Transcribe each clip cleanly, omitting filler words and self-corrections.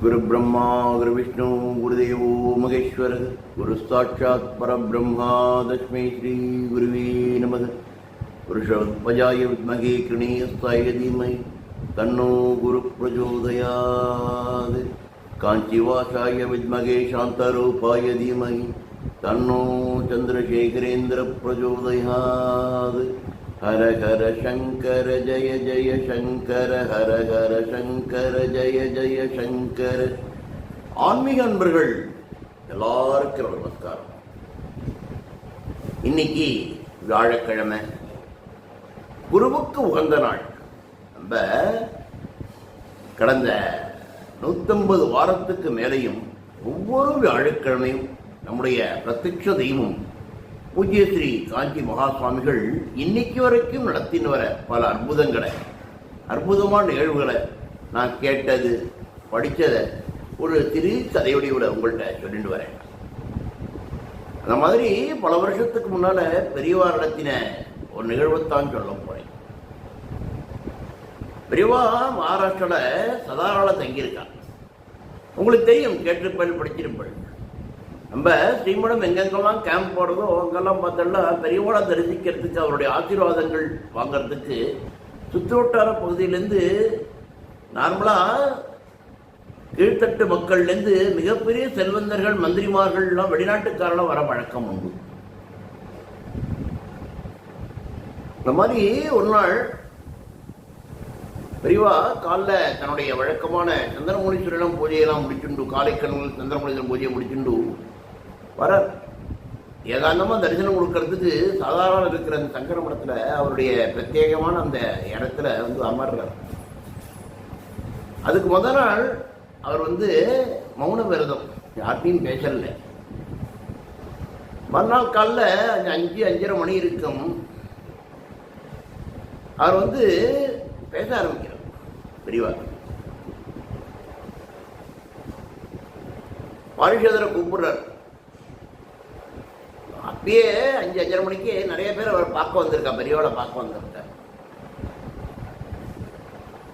गुरु ब्रह्मा गुरु विष्णु गुरुदेवो महेश्वर गुरु साक्षात् परब्रह्मा तस्मै श्री गुरुवे नमः। पुरुषोत्पजाय विद्महे कृणीयस्ताय धीमहि तन्नो गुरु प्रचोदयात्। काञ्चीवासाय विद्महे शान्तरूपाय धीमहि तन्नो चन्द्रशेखरेन्द्र प्रचोदयात्। हर हर शंकर जय जय शंकर हर हर शंकर जय जय शंकर। ஆன்மீக அன்பர்கள் எல்லாருக்கும் நமஸ்காரம். இன்னைக்கு வியாழக்கிழமை, குருவுக்கு உகந்த நாள். நம்ம கடந்த 150 வாரத்துக்கு மேலையும் ஒவ்வொரு வியாழக்கிழமையும் நம்முடைய பிரத்யக்ஷ தெய்வம் பூஜ்ய ஸ்ரீ காஞ்சி மகா சுவாமிகள் இன்னைக்கு வரைக்கும் நடத்தின்னு வர பல அற்புதமான நிகழ்வுகளை நான் கேட்டது படித்ததை ஒரு திரு கதையோட உங்கள்கிட்ட சொல்லிட்டு வரேன். அந்த மாதிரி பல வருஷத்துக்கு முன்னால பெரியவா நடத்தின ஒரு நிகழ்வைத்தான் சொல்ல போறேன். பெரியவா மகாராஷ்டிராவில் சதாரால தங்கியிருக்காங்க. உங்களுக்கு தெரியும், கேட்டிருப்பேன், படிச்சிருப்பேன். நம்ம ஸ்ரீமடம் எங்கெங்கெல்லாம் கேம்ப் போடுறதோ அங்கெல்லாம் பார்த்தோம்னா பெரியவாளை தரிசிக்கிறதுக்கு, அவருடைய ஆசீர்வாதங்கள் வாங்கிறதுக்கு சுற்றுவட்டார பகுதியிலேருந்து நார்மலாக கீழ்த்தட்டு மக்கள்லேருந்து மிகப்பெரிய செல்வந்தர்கள், மந்திரிமார்கள்லாம் வெளிநாட்டுக்காரெல்லாம் வர வழக்கம் உண்டு. இந்த மாதிரி ஒரு நாள் பெரியவா காலைல தன்னுடைய வழக்கமான சந்திரமௌலீஸ்வரன் பூஜையெல்லாம் முடிச்சுண்டு, காலை கண்கள் சந்திரமௌலீஸ்வரன் பூஜையை முடிச்சுண்டு வர ஏகாந்தமாக தரிசனம் கொடுக்கறதுக்கு சாதாரண இருக்கிற அந்த சங்கர மடத்தில் அவருடைய பிரத்யேகமான அந்த இடத்துல அமர்றார். அதுக்கு முதல் நாள் அவர் மௌன விரதம், யார்கிட்டையும் பேசல. மறுநாள் காலைல 5-5:30 மணி இருக்கும், அவர் பேச ஆரம்பிக்கிறார். பெரியவா பாரிஷேதரை கூப்பிடுறார். அப்பயே 5-5:30 மணிக்கு நிறைய பேர் அவர் பார்க்க வந்திருக்கா, பெரியவாளை பார்க்க வந்திருக்கார்.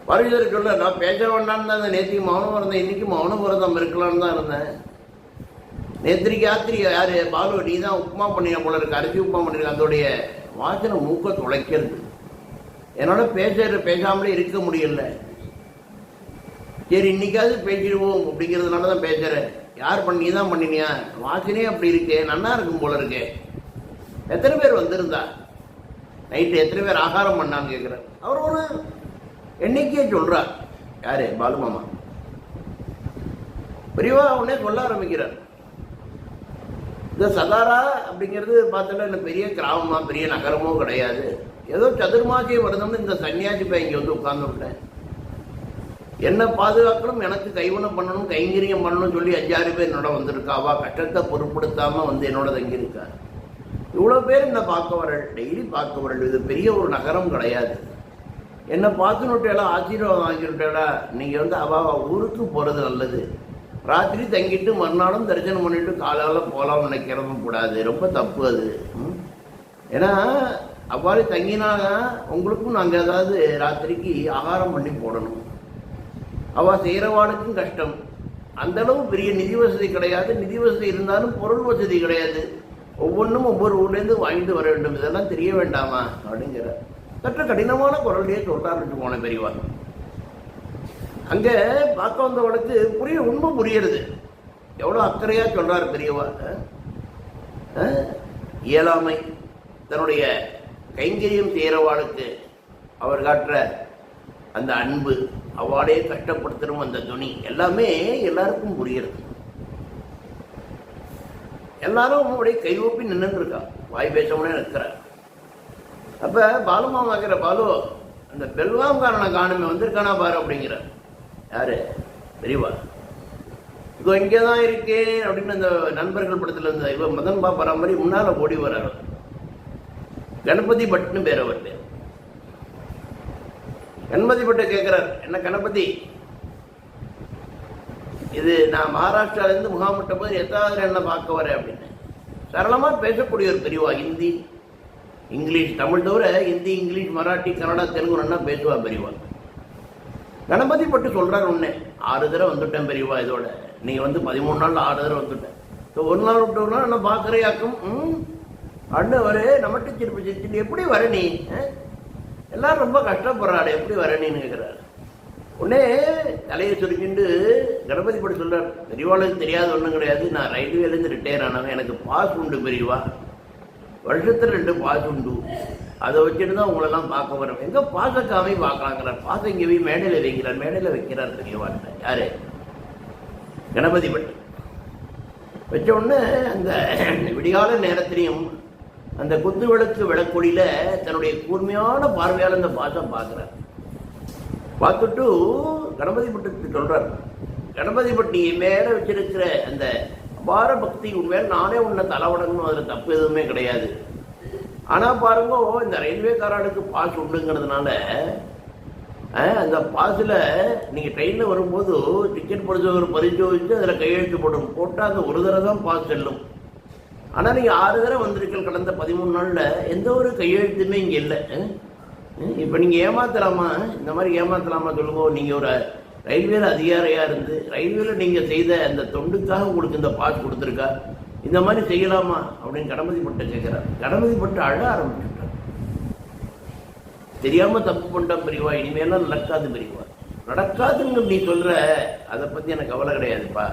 பாரிஷேதர் சொல்ல, நான் பேச வேண்டாம்னு தான் நேற்றுக்கு மௌனம் இருந்தேன், இன்னைக்கு மௌன விரதம் இருக்கலாம்னு தான் இருந்தேன். நேத்திரிக்கு ராத்திரி யாரு பாலு, நீ தான் உப்புமா பண்ணின போல இருக்கு, அரிசி உப்புமா பண்ணிருக்க, அதோடைய வாசனை மூக்க துளைக்கிறது. என்னோட பேசாமலே இருக்க முடியல. சரி, இன்னைக்காவது பேசிடுவோம் அப்படிங்கிறதுனால தான் பேசுறேன். யார் பண்ணி தான் பண்ணினியா, வாசனையே அப்படி இருக்கே, நல்லா இருக்கும் போல இருக்கே. எத்தனை பேர் வந்திருந்தா, நைட்டு எத்தனை பேர் ஆகாரம் பண்ணான்னு கேட்குறார். அவர் ஒரு எண்ணிக்கையே சொல்றார். யாரு? பாலு மாமா. பெரியவா உடனே சொல்ல ஆரம்பிக்கிறார். இந்த சதாரா அப்படிங்கிறது பார்த்தோன்னா இந்த பெரிய கிராமமா பெரிய நகரமோ கிடையாது. ஏதோ சதுர்மாசியை வருதுன்னு இந்த சன்னியாசி போய் இங்கே உட்கார்ந்து விட்டேன். என்ன பாதுகாக்கணும், எனக்கு கைவனம் பண்ணணும், கைங்கரியம் பண்ணணும்னு சொல்லி 5-6 பேர் என்னோட வந்திருக்கா. அவ கஷ்டத்தை பொருட்படுத்தாம என்னோட தங்கியிருக்கா. இவ்வளோ பேர் என்னை பார்க்க வரல், டெய்லி பார்க்க வரல். இது பெரிய ஒரு நகரம் கிடையாது. என்னை பார்த்துனுட்டேலாம் ஆசீர்வாதம் வாங்கிட்டேடா. நீங்கள் அவ ஊருக்கு போகிறது நல்லது. ராத்திரி தங்கிட்டு மறுநாளும் தரிசனம் பண்ணிட்டு காலால் போகலாம்னு நினைக்கிறதும் கூடாது, ரொம்ப தப்பு அது. ஏன்னா அவ்வாறு தங்கினாங்க உங்களுக்கும் நாங்கள் ஏதாவது ராத்திரிக்கு ஆகாரம் பண்ணி போடணும். அவள் செய்கிறவாளுக்கும் கஷ்டம். அந்தளவு பெரிய நிதி வசதி கிடையாது. நிதி வசதி இருந்தாலும் பொருள் வசதி கிடையாது. ஒவ்வொன்றும் ஒவ்வொரு ஊர்லேருந்து வாங்கிட்டு வர வேண்டும். இதெல்லாம் தெரிய வேண்டாமா அப்படிங்கிற சற்று கடினமான குரல்லையே சொல்றாருன்னு போன பெரியவா. அங்கே பார்க்க வந்தவளுக்கு உண்மை புரியுறது. எவ்வளோ அக்கறையா சொல்றாரு பெரியவா. இயலாமை, தன்னுடைய கைங்கரியம் செய்கிறவாளுக்கு அவர் காட்டுற அந்த அன்பு, அவளே கஷ்டப்படுத்தணும் அந்த துணி, எல்லாமே எல்லாருக்கும் புரியுறது. எல்லாரும் அப்படியே கைவப்பி நின்றுட்டு இருக்கா, வாய் பேசவுடனே நிற்கிறார். அப்ப பாலுமாமாக்கிற பாலு, அந்த பெல்வாம்காரனை காணுமே வந்திருக்கானா பாரு அப்படிங்கிறார். யாரு? பெரியவா. இதோ இங்கேதான் இருக்கேன் அப்படின்னு அந்த நண்பர்கள் படத்துல இருந்த இவ மதன் பாப்பரா மாதிரி முன்னால ஓடி வர்றாரு. கணபதி பட்னு பேர் அவர் பேர். கணபதி பட்ட கேட்கிறார், என்ன கணபதி, இது நான் மகாராஷ்டிராலேருந்து முகாமிட்ட போது எத்தாவது என்ன பார்க்க வரேன் அப்படின்னு. சரளமாக பேசக்கூடிய ஒரு பெரியவா. ஹிந்தி, இங்கிலீஷ், தமிழ் தவிர ஹிந்தி, இங்கிலீஷ், மராட்டி, கன்னடா, தெலுங்கு நல்லா பேசுவா பெரியவா. கணபதி பட்டு சொல்றாரு உடனே 6 தடவை வந்துட்டேன் பெரியவா, இதோட நீ வந்து 13 நாள்ல 6 தடவை வந்துட்டேன், ஒரு நாள் விட்டு ஒரு நாள் என்ன பாக்குறையாக்கும் அண்ணவரு நம்மட்டு திருப்பி சிரிச்சுட்டு எப்படி வர நீ, எல்லாரும் ரொம்ப கஷ்டப்படுறாரு எப்படி வர நீன்னு கேட்கிறாரு. உடனே தலையை சுருக்கிண்டு கணபதி பட்டு சொல்றாரு, பெரியவாளுக்கு தெரியாது ஒன்றும் கிடையாது, நான் ரயில்வேலேருந்து ரிட்டையர் ஆனவன், எனக்கு பாஸ் உண்டு பெரியவா, வருஷத்துல 2 பாஸ் உண்டு, அதை வச்சுட்டு தான் உங்களெல்லாம் பார்க்க வரோம். எங்க பாசக்காமே பார்க்கலாங்கிறார், பாசம் இங்கே போய் மேடையில் வைக்கிறார், மேடையில் வைக்கிறார் பெரியவாட்ட யாரு கணபதி பட்டு. வச்ச உடனே அந்த விடிகால நேரத்திலையும் அந்த குத்து விளக்கு விளக்கொடியில தன்னுடைய கூர்மையான பார்வையால் அந்த பாசம் பார்க்கிறார். பார்த்துட்டு கணபதி பட்டு சொல்றார், கணபதி பட்டி மேல வச்சிருக்கிற அந்த அபார பக்தி உண்மையில நானே உன்னை தலைவடங்கணும், அதுல தப்பு எதுவுமே கிடையாது. ஆனா பாருங்க, இந்த ரயில்வேக்காரனுக்கு பாஸ் உண்டுங்கிறதுனால அந்த பாஸ்ல நீங்க ட்ரெயின்ல வரும்போது டிக்கெட் பரிசோதிச்சு அதுல கையெழுத்து போட்டா அந்த ஒரு தடவை தான் பாஸ் செல்லும். ஆனா நீங்க 6 தடவை வந்திருக்கீங்க கடந்த 13 நாள்ல, எந்த ஒரு கையெழுத்துமே இங்க இல்லை. இப்ப நீங்க ஏமாத்தலாமா, இந்த மாதிரி ஏமாத்தலாமா சொல்லுங்க? நீங்க ஒரு ரயில்வேல அதிகாரியா இருந்து ரயில்வேல நீங்க செய்த அந்த தொண்டுக்காக உங்களுக்கு இந்த பாஸ் கொடுத்துருக்கா, இந்த மாதிரி செய்யலாமா அப்படின்னு கணபதி பட்டு கேட்கிறார். கணபதி பட்டு அழ ஆரம்பிச்சுட்டார். தெரியாம தப்பு பண்ணிட்டான் பெரியவா, இனிமேலாம் நடக்காது பெரியவா, நடக்காதுன்னு நீ சொல்ற, அதை பத்தி எனக்கு கவலை கிடையாதுப்பா,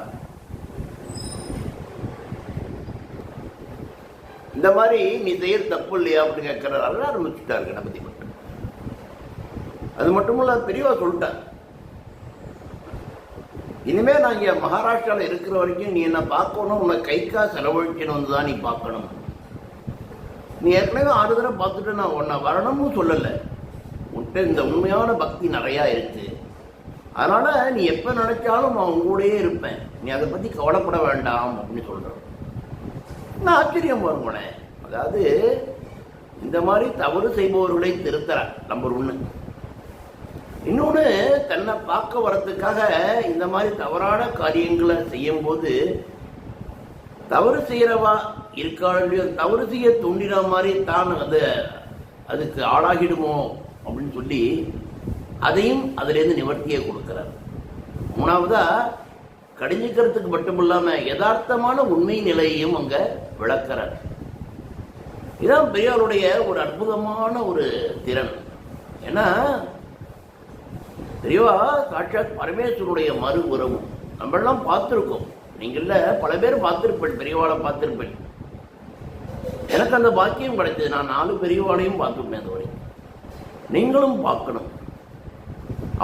இந்த மாதிரி நீ செய்யற தப்பு இல்லையா அப்படின்னு கேட்கிறார். அழ ஆரம்பிச்சுட்டார் கணபதி பட்டு. அது மட்டும் இல்ல, பெரியவா சொல்லிட்டார், இனிமே நான் இங்க மகாராஷ்டிராவில் இருக்கிற வரைக்கும் நீ என்ன பார்க்கணும், உன்னை கைக்கா செலவழிக்கணும் வந்து தான் நீ பார்க்கணும். நீ ஏற்கனவே 6 தடவை பார்த்துட்டு நான் உன்னை வரணும்னு சொல்லலை, உன்கிட்ட இந்த உண்மையான பக்தி நிறையா இருக்கு, அதனால நீ எப்ப நினைச்சாலும் நான் உங்களோடயே இருப்பேன், நீ அதை பத்தி கவலைப்பட வேண்டாம் அப்படின்னு சொல்றேன். நான் ஆச்சரியம் பாருங்களேன், அதாவது இந்த மாதிரி தவறு செய்பவர்களை திருத்தறார் நம்பர் 1. இன்னொன்று, தன்னை பார்க்க வரத்துக்காக இந்த மாதிரி தவறான காரியங்களை செய்யும் போது தவறு செய்யறவா இருக்காளோ தவறு செய்ய தூண்டின மாதிரி தான் அதுக்கு ஆளாகிடுமோ அப்படின்னு சொல்லி அதையும் அதுலேருந்து நிவர்த்தியை கொடுக்கிறார். 3வதா, கடிஞ்சிக்கிறதுக்கு மட்டும் இல்லாம யதார்த்தமான உண்மை நிலையையும் அங்க விளக்கிறார். இதான் பெரியாருடைய ஒரு அற்புதமான ஒரு திறன். ஏன்னா பெரியவா சாட்சாத் பரமேஸ்வருடைய மறு உறவு நம்ம எல்லாம் பார்த்துருக்கோம், நீங்கள பல பேர் பார்த்திருப்பேன், பெரியவாளை பார்த்திருப்பேன். எனக்கு அந்த பாக்கியம் கிடைச்சது, நான் 4 பெரியவாளையும் பார்த்துருப்பேன். அது வரைக்கும் நீங்களும் பார்க்கணும்,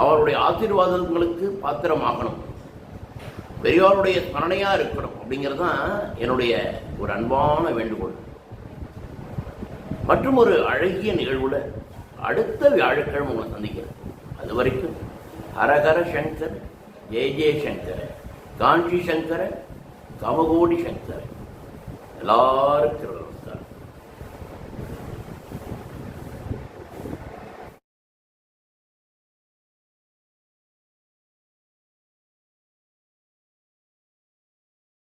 அவருடைய ஆசீர்வாதங்களுக்கு பாத்திரமாகணும், பெரியவாருடைய ஸ்மரணையா இருக்கணும் அப்படிங்கிறது தான் என்னுடைய ஒரு அன்பான வேண்டுகோள். மற்றும் ஒரு அழகிய நிகழ்வுல அடுத்த வியாழக்கிழமை உங்களை சந்திக்கிறேன். அது வரைக்கும் ஹரஹர சங்கர், ஜெய ஜெயசங்கர, காஞ்சி சங்கர, கமகோடி சங்கர, எல்லாருக்கும்